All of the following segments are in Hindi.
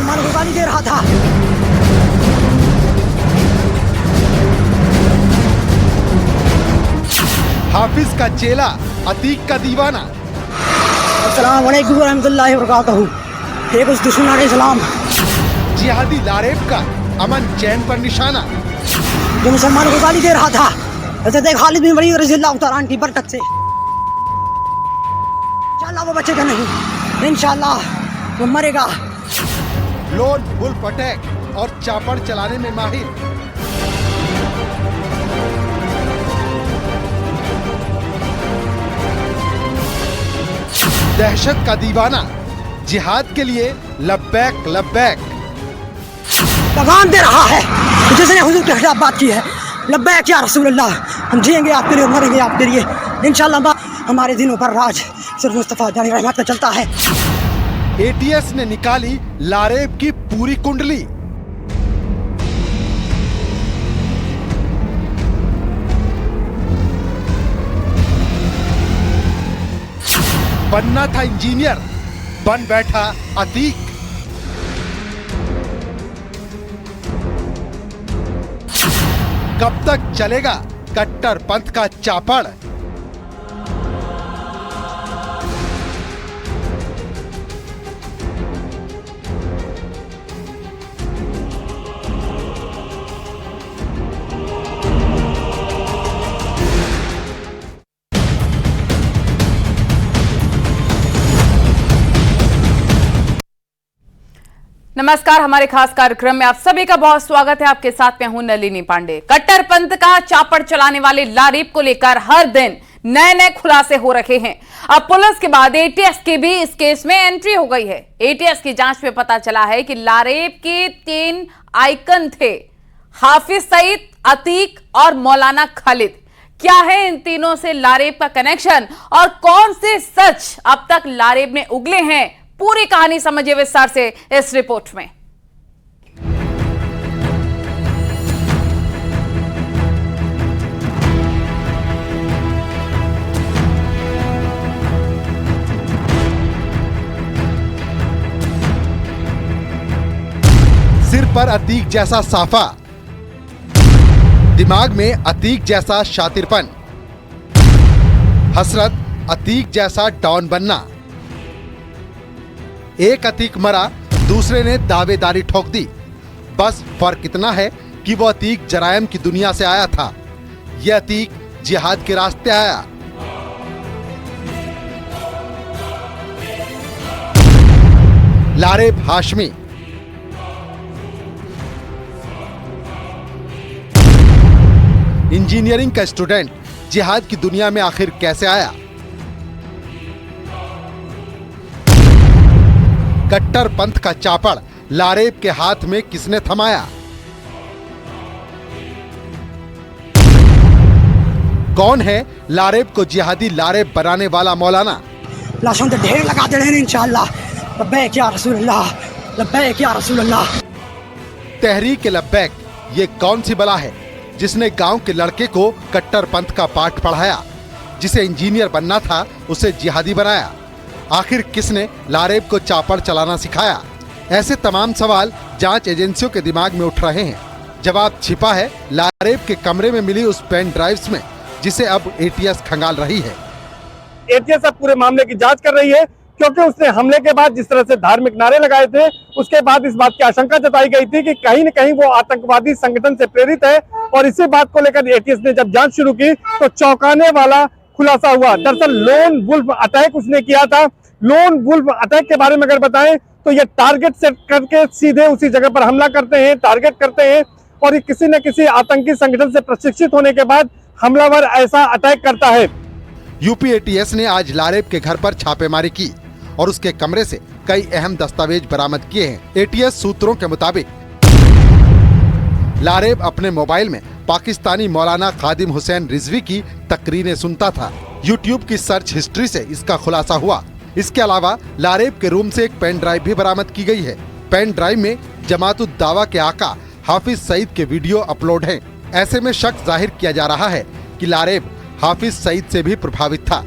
मुसलमानों को गाली दे रहा था। हाफिज का चेला, अतीक का दीवाना। अस्सलाम वालेकुम रहमतुल्लाहि व बरकातहू। एक उस दुश्मन इस्लाम जिहादी लारेब का अमन चैन पर निशाना। जो मुसलमानों को गाली दे रहा था हज़रत खालिद बिन वलीद रज़ियल्लाहु तआला अन्हु की बरकत से इंशाअल्लाह वो बचेगा नहीं, इंशाअल्लाह वो मरेगा। लोन वुल्फ अटैक और चापड़ चलाने में माहिर। दहशत का दीवाना, जिहाद के लिए लब्बैक लब्बैक। पैगाम दे रहा है जिसने हुजूर के खिलाफ बात की है, लब्बैक या रसूल अल्लाह, हम जिएंगे आपके लिए, मरेंगे आपके लिए, इंशाअल्लाह हमारे दिनों पर राज सिर्फ मुस्तफा जानी रहमत का चलता है। एटीएस ने निकाली लारेब की पूरी कुंडली। बनना था इंजीनियर, बन बैठा अतीक। कब तक चलेगा कट्टरपंथ का चापड़? नमस्कार, हमारे खास कार्यक्रम में आप सभी का बहुत स्वागत है। आपके साथ में हूं नलिनी पांडे। कट्टरपंथ का चापड़ चलाने वाले लारेब को लेकर हर दिन नए नए खुलासे हो रहे हैं। अब पुलिस के बाद एटीएस की भी इस केस में एंट्री हो गई है। एटीएस की जांच में पता चला है कि लारेब के 3 आइकन थे, हाफिज सईद, अतीक और मौलाना खालिद। क्या है इन तीनों से लारेब का कनेक्शन और कौन से सच अब तक लारेब ने उगले हैं? पूरी कहानी समझिए विस्तार से इस रिपोर्ट में। सिर पर अतीक जैसा साफा, दिमाग में अतीक जैसा शातिरपन, हसरत अतीक जैसा डॉन बनना। एक अतीक मरा, दूसरे ने दावेदारी ठोक दी। बस फर्क इतना है कि वो अतीक जरायम की दुनिया से आया था, यह अतीक जिहाद के रास्ते आया। लारेब हाशमी, इंजीनियरिंग का स्टूडेंट जिहाद की दुनिया में आखिर कैसे आया? कट्टरपंथ का चापड़ लारेब के हाथ में किसने थमाया? कौन है लारेब को जिहादी लारेब बनाने वाला मौलाना? लाशों के ढेर लगा दे रहे हैं इंशाअल्लाह। लब्बैक या रसूल अल्लाह, लब्बैक या रसूल अल्लाह। तहरीक लब्बैक ये कौन सी बला है जिसने गांव के लड़के को कट्टरपंथ का पाठ पढ़ाया? जिसे इंजीनियर बनना था उसे जिहादी बनाया। आखिर किसने लारेब को चापड़ चलाना सिखाया? ऐसे तमाम सवाल जांच एजेंसियों के दिमाग में उठ रहे हैं। जवाब छिपा है लारेब के कमरे में मिली उस पेन ड्राइव्स में, जिसे अब एटीएस खंगाल रही है। एटीएस अब पूरे मामले की जांच कर रही है, क्योंकि उसने हमले के बाद जिस तरह से धार्मिक नारे लगाए थे, उसके बाद इस बात की आशंका जताई गई थी कि कहीं न कहीं वो आतंकवादी संगठन से प्रेरित है। और इसी बात को लेकर एटीएस ने जब जांच शुरू की तो चौंकाने वाला खुलासा हुआ। दरअसल लोन वुल्फ अटैक उसने किया था। लोन वुल्फ अटैक के बारे में अगर बताएं तो ये टारगेट सेट करके सीधे उसी जगह पर हमला करते हैं, टारगेट करते हैं, और ये किसी न किसी आतंकी संगठन से प्रशिक्षित होने के बाद हमलावर ऐसा अटैक करता है। यूपी एटीएस ने आज लारेब के घर पर छापेमारी की और उसके कमरे से कई अहम दस्तावेज बरामद किए हैं। एटीएस सूत्रों के मुताबिक लारेब अपने मोबाइल में पाकिस्तानी मौलाना खादिम हुसैन रिजवी की तकरीरें सुनता था। यूट्यूब की सर्च हिस्ट्री से इसका खुलासा हुआ। इसके अलावा लारेब के रूम से एक पेन ड्राइव भी बरामद की गई है। पेन ड्राइव में जमातुद दावा के आका हाफिज सईद के वीडियो अपलोड हैं। ऐसे में शक जाहिर किया जा रहा है कि लारेब हाफिज सईद से भी प्रभावित था।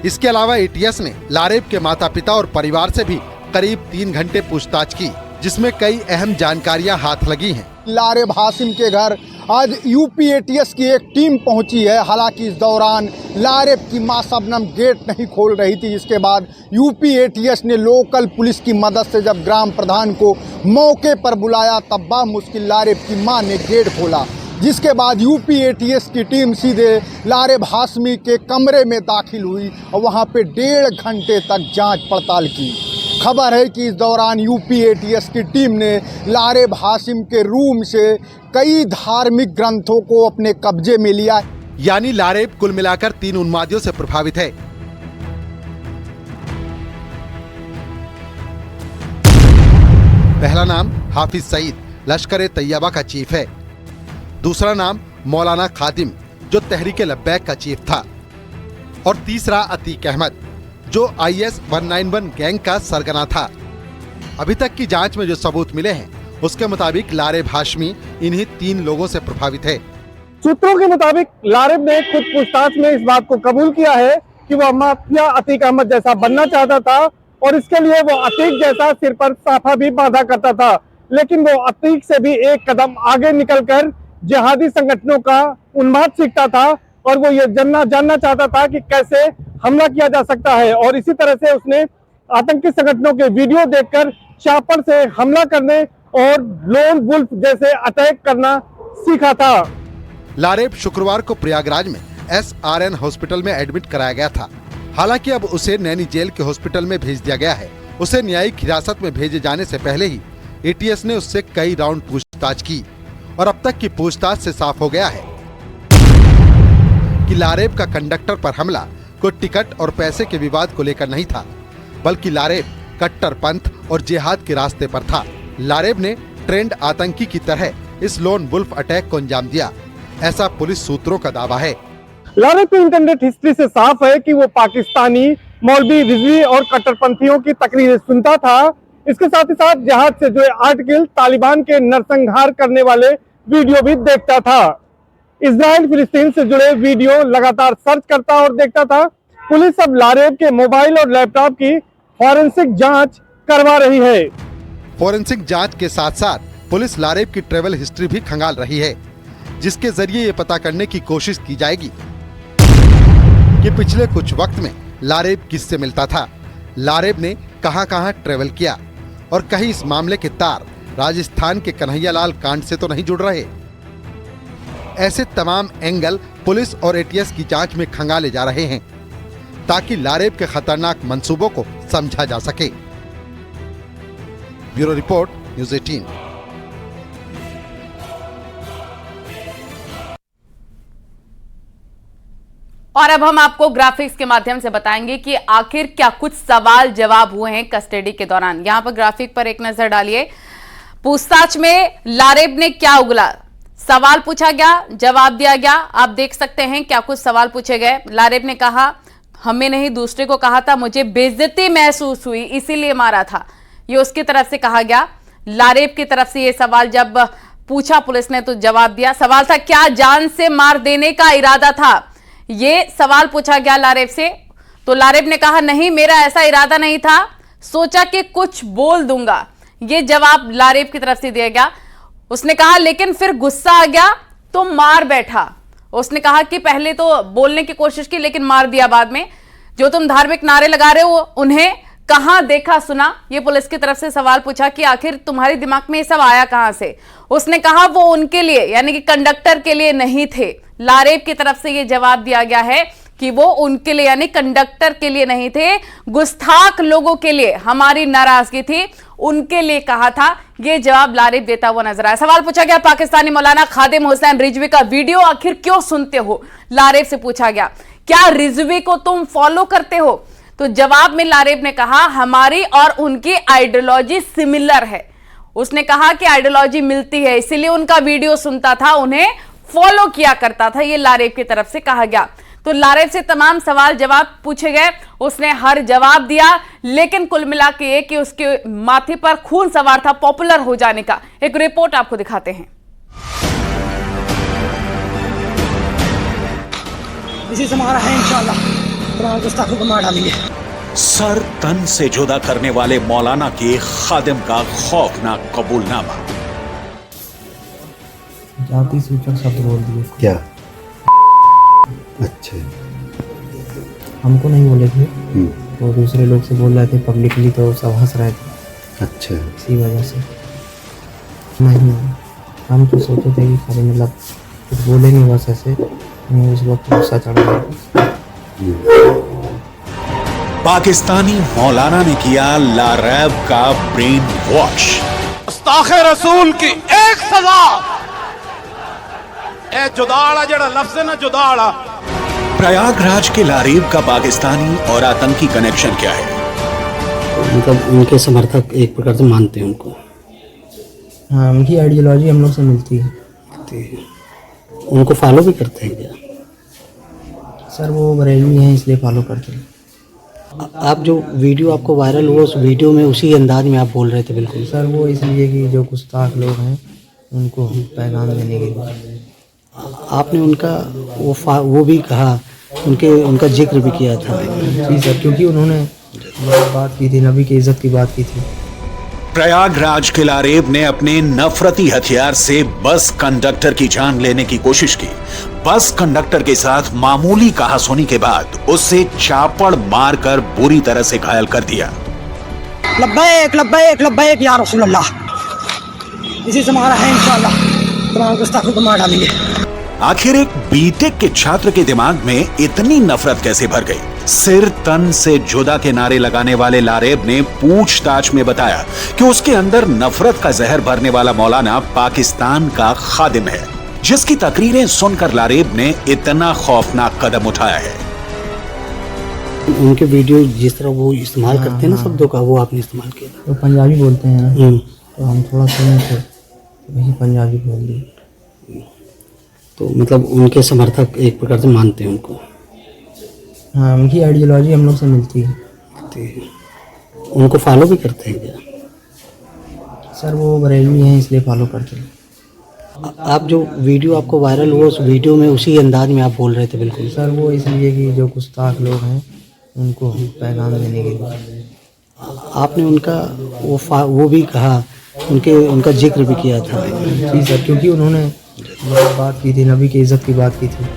इसके अलावा एटीएस ने लारेब के माता पिता और परिवार से भी करीब 3 घंटे पूछताछ की, जिसमें कई अहम जानकारियां हाथ लगी हैं। लारेब हाशिम के घर आज यूपी एटीएस की एक टीम पहुंची है। हालांकि इस दौरान लारेब की मां शबनम गेट नहीं खोल रही थी। इसके बाद यूपी एटीएस ने लोकल पुलिस की मदद से जब ग्राम प्रधान को मौके पर बुलाया तब बामुश्किल लारेब की मां ने गेट खोला, जिसके बाद यूपी एटीएस की टीम सीधे लारेब हाशमी के कमरे में दाखिल हुई और वहां पे 1.5 घंटे तक जांच पड़ताल की। खबर है कि इस दौरान यूपी एटीएस की टीम ने लारेब हाशिम के रूम से कई धार्मिक ग्रंथों को अपने कब्जे में लिया। यानी लारेब कुल मिलाकर 3 उन्मादियों से प्रभावित है। पहला नाम हाफिज सईद लश्कर तैयबा का चीफ है। दूसरा नाम मौलाना खादिम जो तहरीक लब्बैक का चीफ था, और तीसरा अतीक अहमद जो IS 191 गैंग का सरगना था। अभी तक की जांच में जो सबूत मिले हैं उसके मुताबिक लारेब हाशमी इन्हीं 3 लोगों से प्रभावित है। सूत्रों के मुताबिक लारेब ने खुद पूछताछ में इस बात को कबूल किया है कि वह माफिया अतीक अहमद जैसा बनना चाहता था और इसके लिए वो अतीक जैसा सिर पर साफा भी बांधा करता था, लेकिन वो अतीक से भी एक कदम आगे निकलकर जिहादी संगठनों का उन्माद सीखता था और वो ये जानना चाहता था कि कैसे हमला किया जा सकता है। और इसी तरह से उसने आतंकी संगठनों के वीडियो देखकर चापर से हमला करने और लोन वुल्फ जैसे अटैक करना सीखा था। लारेब शुक्रवार को प्रयागराज में SRN हॉस्पिटल में एडमिट कराया गया था। हालांकि अब उसे नैनी जेल के हॉस्पिटल में भेज दिया गया है। उसे न्यायिक हिरासत में भेजे जाने से पहले ही एटीएस ने उससे कई राउंड पूछताछ की और अब तक की पूछताछ से साफ हो गया है कि लारेब का कंडक्टर पर हमला कोई टिकट और पैसे के विवाद को लेकर नहीं था, बल्कि लारेब कट्टरपंथ और जिहाद के रास्ते पर था। लारेब ने ट्रेंड आतंकी की तरह इस लोन वुल्फ अटैक को अंजाम दिया, ऐसा पुलिस सूत्रों का दावा है। लारेब की इंटरनेट हिस्ट्री से साफ है कि वो पाकिस्तानी मौलवी रिजवी और कट्टरपंथियों की तकरीरें सुनता था। इसके साथ ही साथ जिहाद से जुड़े आर्टिकल, तालिबान के नरसंहार करने वाले वीडियो भी देखता था। इजराइल फिलिस्तीन से जुड़े वीडियो लगातार सर्च करता और देखता था। पुलिस अब लारेब के मोबाइल और लैपटॉप की फॉरेंसिक जांच करवा रही है। फॉरेंसिक जांच के साथ साथ पुलिस लारेब की ट्रेवल हिस्ट्री भी खंगाल रही है, जिसके जरिए ये पता करने की कोशिश की जाएगी कि पिछले कुछ वक्त में लारेब किससे मिलता था, लारेब ने कहां-कहां ट्रेवल किया और कहीं इस मामले के तार राजस्थान के कन्हैयालाल कांड से तो नहीं जुड़ रहे। ऐसे तमाम एंगल पुलिस और एटीएस की जांच में खंगाले जा रहे हैं ताकि लारेब के खतरनाक मंसूबों को समझा जा सके। Bureau report, news 18। और अब हम आपको ग्राफिक्स के माध्यम से बताएंगे कि आखिर क्या कुछ सवाल जवाब हुए हैं कस्टडी के दौरान। यहां पर ग्राफिक पर एक नजर डालिए। पूछताछ में लारेब ने क्या उगला, सवाल पूछा गया, जवाब दिया गया। आप देख सकते हैं क्या कुछ सवाल पूछे गए। लारेब ने कहा हमें नहीं दूसरे को कहा था, मुझे बेइज्जती महसूस हुई इसीलिए मारा था, ये उसकी तरफ से कहा गया। लारेब की तरफ से ये सवाल जब पूछा पुलिस ने तो जवाब दिया। सवाल था क्या जान से मार देने का इरादा था, ये सवाल पूछा गया लारेब से। तो लारेब ने कहा नहीं मेरा ऐसा इरादा नहीं था, सोचा कि कुछ बोल दूंगा, ये जवाब लारेब की तरफ से दिया गया। उसने कहा लेकिन फिर गुस्सा आ गया तो मार बैठा। उसने कहा कि पहले तो बोलने की कोशिश की लेकिन मार दिया बाद में। जो तुम धार्मिक नारे लगा रहे हो उन्हें कहां देखा सुना, ये पुलिस की तरफ से सवाल पूछा कि आखिर तुम्हारे दिमाग में ये सब आया कहां से। उसने कहा वो उनके लिए यानी कि कंडक्टर के लिए नहीं थे। लारेब की तरफ से ये जवाब दिया गया है कि वो उनके लिए यानी कंडक्टर के लिए नहीं थे, गुस्ताख लोगों के लिए हमारी नाराजगी थी, उनके लिए कहा था। ये जवाब लारेब देता हुआ नजर आया। सवाल पूछा गया पाकिस्तानी मौलाना खादिम हुसैन रिजवी का वीडियो आखिर क्यों सुनते हो, लारेब से पूछा गया। क्या रिजवी को तुम फॉलो करते हो? तो जवाब में लारेब ने कहा हमारी और उनकी आइडियोलॉजी सिमिलर है। उसने कहा कि आइडियोलॉजी मिलती है इसीलिए उनका वीडियो सुनता था, उन्हें फॉलो किया करता था, ये लारेब की तरफ से कहा गया। तो लारेब से तमाम सवाल जवाब पूछे गए, उसने हर जवाब दिया, लेकिन कुल मिला के ये कि उसके माथे पर खून सवार था पॉपुलर हो जाने का। एक रिपोर्ट आपको दिखाते हैं। इसी से हमारा है इंशाल्लाह। तमाम गुस्ताखों को मार डालेंगे। सर तन से जुदा करने वाले मौलाना के खादिम का खौफनाक कबूलनामा। जाति सूचक शब्द बोल दिए। क्या? अच्छा, हमको नहीं बोले थे, वो दूसरे लोग से बोल रहे थे पब्लिकली, तो सब हंस रहे थे। अच्छा, इसी वजह से नहीं, हम तो सोचे थे कि खाली मतलब कुछ बोले नहीं, बस ऐसे उस वक्त गुस्सा चढ़ गया। पाकिस्तानी मौलाना ने किया लारैब का ब्रेन वॉश। गुस्ताखे रसूल की एक सजा, ए जुदाड़ा जड़ा लफ्ज़ है ना, जुदाड़ा। प्रयागराज के लारेब का पाकिस्तानी और आतंकी कनेक्शन क्या है? मतलब उनके समर्थक एक प्रकार से मानते हैं उनको। हाँ, उनकी आइडियोलॉजी हम लोग से मिलती है। उनको फॉलो भी करते हैं क्या? सर वो बरेलवी हैं इसलिए फॉलो करते हैं। आप जो वीडियो आपको वायरल हुआ, उस वीडियो में उसी अंदाज में आप बोल रहे थे बिल्कुल। सर वो इसलिए कि जो गुस्ताख लोग हैं उनको हम पैगाम देने के लिए। आपने उनका वो भी कहा, उनका जिक्र भी किया था। जी सर, क्योंकि उन्होंने बात की थी, नबी की इज्जत की बात की थी। प्रयागराज के लारेब ने अपने नफरती हथियार से बस कंडक्टर की जान लेने की कोशिश की। बस कंडक्टर के साथ मामूली कहासुनी के बाद उसे चापड़ मारकर बुरी तरह से घायल कर दिया। लब्बैक लब्बैक लब्बैक या रसूल अल्लाह, इसी से हमारा है इंशाअल्लाह, तमाम गुस्ताखों को मार डालेंगे। आखिर एक बीटेक के छात्र के दिमाग में इतनी नफरत कैसे भर गई? सिर तन से जुदा के नारे लगाने वाले लारेब ने पूछताछ में बताया कि उसके अंदर नफरत का जहर भरने वाला मौलाना पाकिस्तान का खादिम है, जिसकी तकरीरें सुनकर लारेब ने इतना खौफनाक कदम उठाया है। उनके वीडियो जिस तरह वो इस्तेमाल करते हैं ना शब्दों का, वो आपने इस्तेमाल किया। तो पंजाबी बोलते हैं ना, तो हम थोड़ा सुने थे, वही पंजाबी बोल दिए। तो मतलब उनके समर्थक एक प्रकार से मानते हैं उनको। हाँ, उनकी आइडियोलॉजी हम लोग से मिलती है। उनको फॉलो भी करते हैं क्या? सर वो बरेलवी हैं इसलिए फॉलो करते हैं। आप जो वीडियो आपको वायरल हुआ, उस वीडियो में उसी अंदाज में आप बोल रहे थे बिल्कुल। सर वो इसलिए कि जो गुस्ताख लोग हैं उनको हम पैगाम देने के लिए। आपने उनका वो भी कहा, उनका जिक्र भी किया था। जी सर, क्योंकि उन्होंने बात की थी, नबी की इज्जत की बात की थी।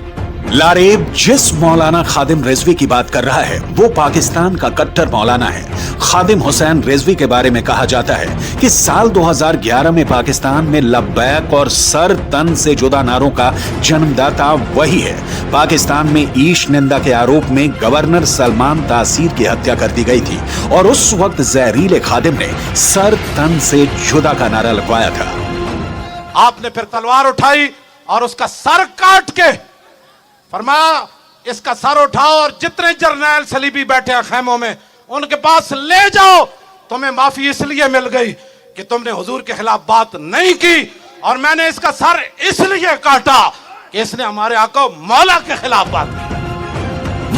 लारेब जिस मौलाना खादिम रिजवी की बात कर रहा है वो पाकिस्तान का कट्टर मौलाना है। खादिम हुसैन रिजवी के बारे में कहा जाता है कि साल 2011 में पाकिस्तान में लब्बैक और सर तन से जुदा नारों का जन्मदाता वही है। पाकिस्तान में ईश निंदा के आरोप में गवर्नर सलमान तासीर की हत्या कर दी गई थी और उस वक्त जहरीले खादिम ने सर तन से जुदा का नारा लगवाया था। आपने फिर तलवार उठाई और उसका सर काट के फरमाया, इसका सर उठाओ और जितने जर्नैल सलीबी बैठे हैं खैमों में उनके पास ले जाओ। तुम्हें माफी इसलिए मिल गई कि तुमने हुजूर के खिलाफ बात नहीं की, और मैंने इसका सर इसलिए काटा कि इसने हमारे आका मौला के खिलाफ बात की।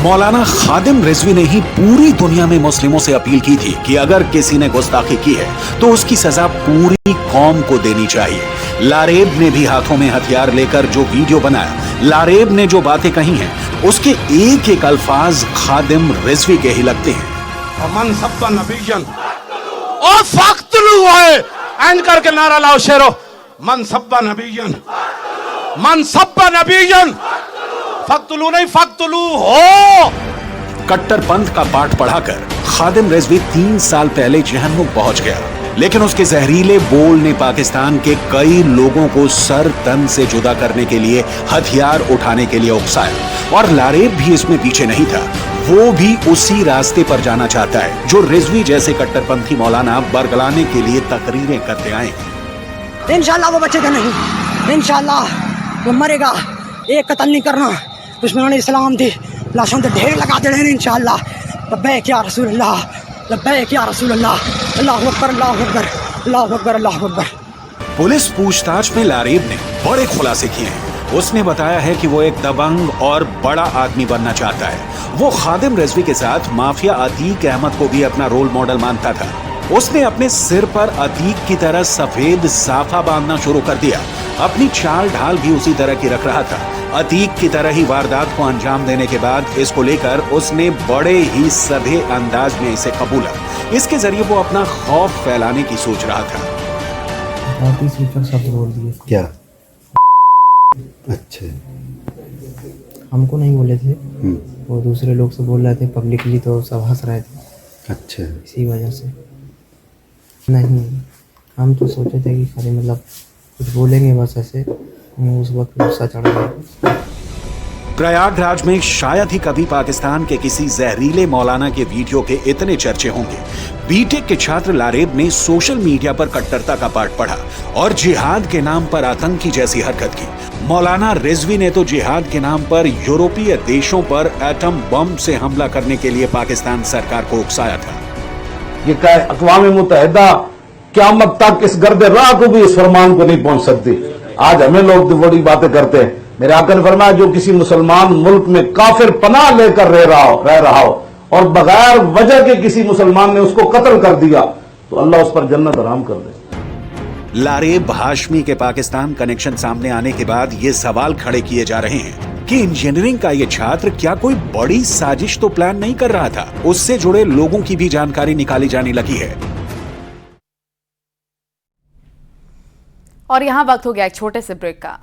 मौलाना खादिम रिजवी ने ही पूरी दुनिया में मुस्लिमों से अपील की थी कि अगर किसी ने गुस्ताखी की है तो उसकी सजा पूरी कौम को देनी चाहिए। लारेब ने भी हाथों में हथियार लेकर जो वीडियो बनाया, लारेब ने जो बातें कही हैं, उसके एक एक अल्फाज खादिम रिजवी के ही लगते हैं। मन सब्बा नबीयन और फक्तलू है, एंड करके नारा लाओ शेरो, मन सब्बा नबीयन, मन सब्बा नबीयन, फक्तलू नहीं फक्तलू हो। कट्टरपंथ का पाठ पढ़ाकर खादिम रिजवी 3 साल पहले जहन्नुम पहुंच गया, लेकिन उसके जहरीले बोल ने पाकिस्तान के कई लोगों को सर तन से जुदा करने के लिए हथियार उठाने के लिए उकसाया। और लारेब भी इसमें पीछे नहीं था, वो भी उसी रास्ते पर जाना चाहता है जो रिजवी जैसे कट्टरपंथी मौलाना बरगलाने के लिए तकरीरें करते आए हैं। इंशाल्लाह वो बचेगा नहीं, इंशाल्लाह वो मरेगा। एक कत्ल नहीं करना, दुश्मनों ने इस्लाम दी लाशों के ढेर लगा देने इंशाल्लाह। लब्बैक या रसूल अल्लाह, लब्बैक या रसूल अल्लाह, अल्लाहु अकबर अल्लाहु अकबर अल्लाहु अकबर अल्लाहु अकबर। पुलिस पूछताछ में लारेब ने बड़े खुलासे किए हैं। उसने बताया है कि वो एक दबंग और बड़ा आदमी बनना चाहता है। वो खादिम रिजवी के साथ माफिया अतीक अहमद को भी अपना रोल मॉडल मानता था। उसने अपने सिर पर अतीक की तरह सफेद साफा बांधना शुरू कर दिया। अपनी चाल ढाल भी उसी तरह की रख रहा था। अतीक की तरह ही वारदात को अंजाम देने के बाद इसको लेकर उसने बड़े ही सधे अंदाज में इसे कबूला। इसके जरिए वो अपना खौफ फैलाने की सोच रहा था। सब बोल दिए। क्या? अच्छा। हमको नहीं बोले थे, वो दूसरे लोग से बोल रहे थे पब्लिकली, तो सब हंस रहे थे। अच्छा। इसी वजह से नहीं, हम तो सोचे थे कि खाली मतलब कुछ बोलेंगे बस ऐसे, उस वक्त गुस्सा चढ़ गया। प्रयागराज में शायद ही कभी पाकिस्तान के किसी जहरीले मौलाना के वीडियो के इतने चर्चे होंगे। बीटेक के छात्र लारेब ने सोशल मीडिया पर कट्टरता का पाठ पढ़ा और जिहाद के नाम पर आतंकी जैसी हरकत की। मौलाना रिजवी ने तो जिहाद के नाम पर यूरोपीय देशों पर एटम बम से हमला करने के लिए पाकिस्तान सरकार को उकसाया था। ये अक़वाम मुत्तहिदा क़यामत तक इस गर्दे राह को भी इस फरमान को नहीं पहुंच सकती। आज हमें लोग तो बड़ी बातें करते हैं। मेरे आका ने फरमाया जो किसी मुसलमान मुल्क में काफिर पनाह लेकर रह रहा हो और बगैर वजह के किसी मुसलमान ने उसको कत्ल कर दिया तो अल्लाह उस पर जन्नत हराम कर दे। लारेब हाशमी के पाकिस्तान कनेक्शन सामने आने के बाद ये सवाल खड़े किए जा रहे हैं कि इंजीनियरिंग का ये छात्र क्या कोई बड़ी साजिश तो प्लान नहीं कर रहा था। उससे जुड़े लोगों की भी जानकारी निकाली जाने लगी है। और यहां वक्त हो गया एक छोटे से ब्रेक का।